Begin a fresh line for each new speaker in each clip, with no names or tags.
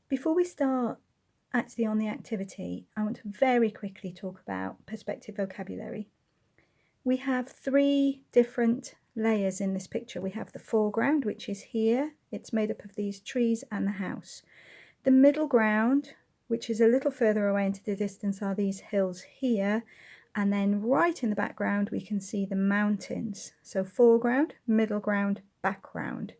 Before we start actually on the activity, I want to very quickly talk about perspective vocabulary. We have 3 different layers in this picture. We have the foreground, which is here. It's made up of these trees and the house. The middle ground, which is a little further away into the distance, are these hills here. And then right in the background, we can see the mountains. So foreground, middle ground, background.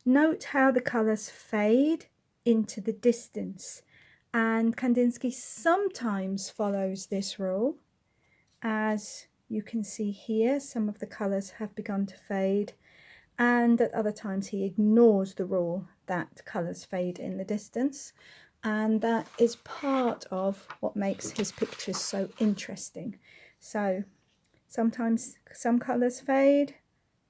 Note how the colours fade into the distance. And Kandinsky sometimes follows this rule. As you can see here, some of the colours have begun to fade, and at other times he ignores the rule that colours fade in the distance, and that is part of what makes his pictures so interesting. So sometimes some colours fade,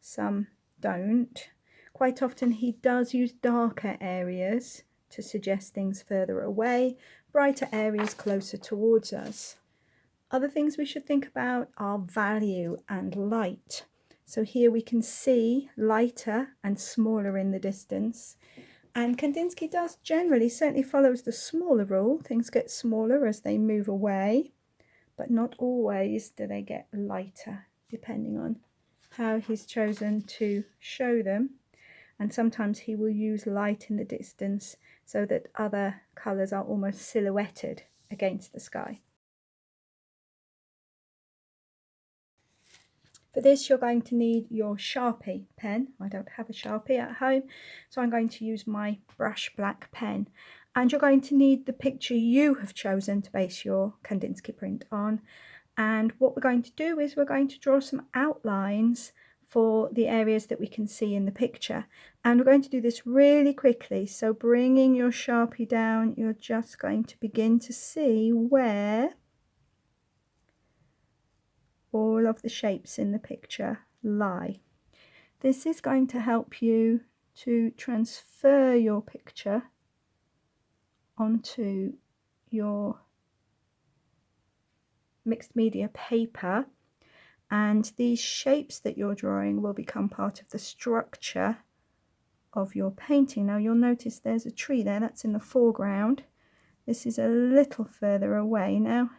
some don't. Quite often he does use darker areas to suggest things further away, brighter areas closer towards us. Other things we should think about are value and light. So here we can see lighter and smaller in the distance. And Kandinsky does certainly follows the smaller rule. Things get smaller as they move away, but not always do they get lighter, depending on how he's chosen to show them. And sometimes he will use light in the distance so that other colours are almost silhouetted against the sky. For this, you're going to need your Sharpie pen. I don't have a Sharpie at home, so I'm going to use my brush black pen. And you're going to need the picture you have chosen to base your Kandinsky print on. And what we're going to do is we're going to draw some outlines for the areas that we can see in the picture. And we're going to do this really quickly. So bringing your Sharpie down, you're just going to begin to see where all of the shapes in the picture lie. This is going to help you to transfer your picture onto your mixed media paper, and these shapes that you're drawing will become part of the structure of your painting. Now you'll notice there's a tree there, that's in the foreground. This is a little further away. Now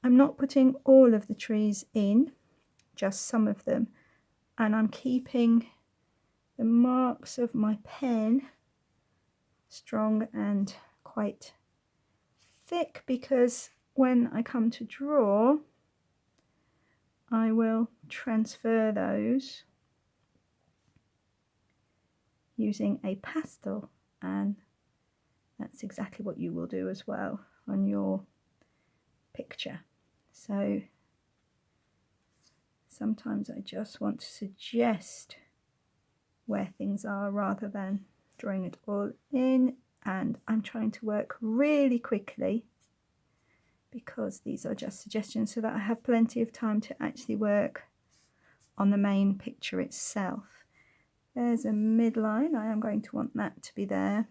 I'm not putting all of the trees in, just some of them, and I'm keeping the marks of my pen strong and quite thick, because when I come to draw, I will transfer those using a pastel, and that's exactly what you will do as well on your picture. So sometimes I just want to suggest where things are rather than drawing it all in, and I'm trying to work really quickly because these are just suggestions so that I have plenty of time to actually work on the main picture itself. There's a midline, I am going to want that to be there.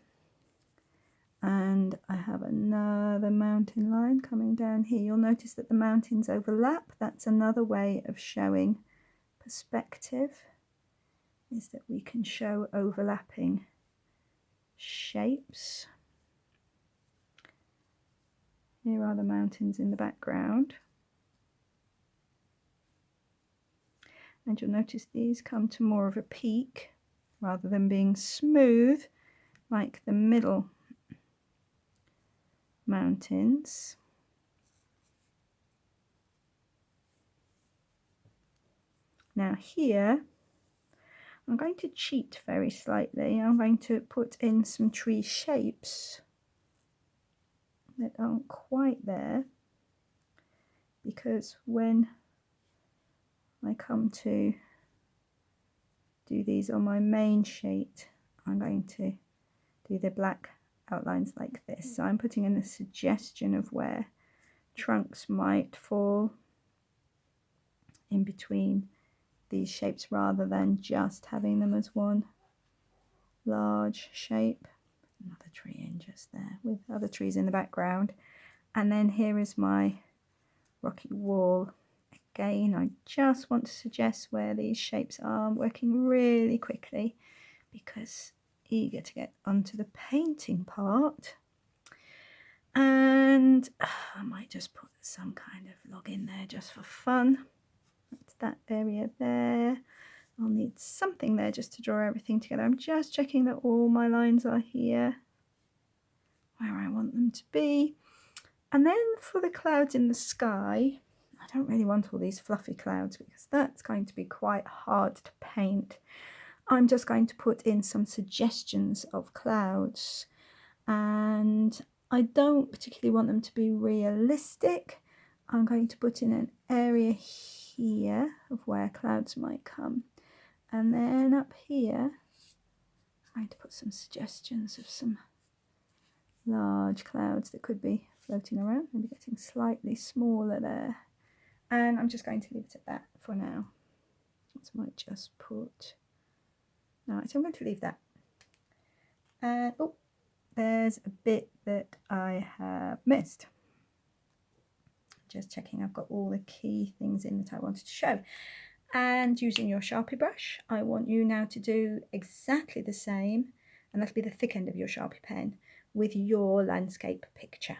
And I have another mountain line coming down here. You'll notice that the mountains overlap. That's another way of showing perspective, is that we can show overlapping shapes. Here are the mountains in the background. And you'll notice these come to more of a peak rather than being smooth like the middle mountains. Now here, I'm going to cheat very slightly. I'm going to put in some tree shapes that aren't quite there, because when I come to do these on my main sheet, I'm going to do the black outlines like this. So I'm putting in a suggestion of where trunks might fall in between these shapes rather than just having them as one large shape. Another tree in just there with other trees in the background. And then here is my rocky wall. Again, I just want to suggest where these shapes are. I'm working really quickly because eager to get onto the painting part. And I might just put some kind of log in there just for fun. That's that area there. I'll need something there just to draw everything together. I'm just checking that all my lines are here where I want them to be. And then for the clouds in the sky, I don't really want all these fluffy clouds because that's going to be quite hard to paint. I'm just going to put in some suggestions of clouds, and I don't particularly want them to be realistic. I'm going to put in an area here of where clouds might come, and then up here I'm going to put some suggestions of some large clouds that could be floating around, maybe getting slightly smaller there. And I'm just going to leave it at that for now. So I might just put... Alright, so I'm going to leave that. And oh, there's a bit that I have missed. Just checking I've got all the key things in that I wanted to show. And using your Sharpie brush, I want you now to do exactly the same, and that'll be the thick end of your Sharpie pen, with your landscape picture.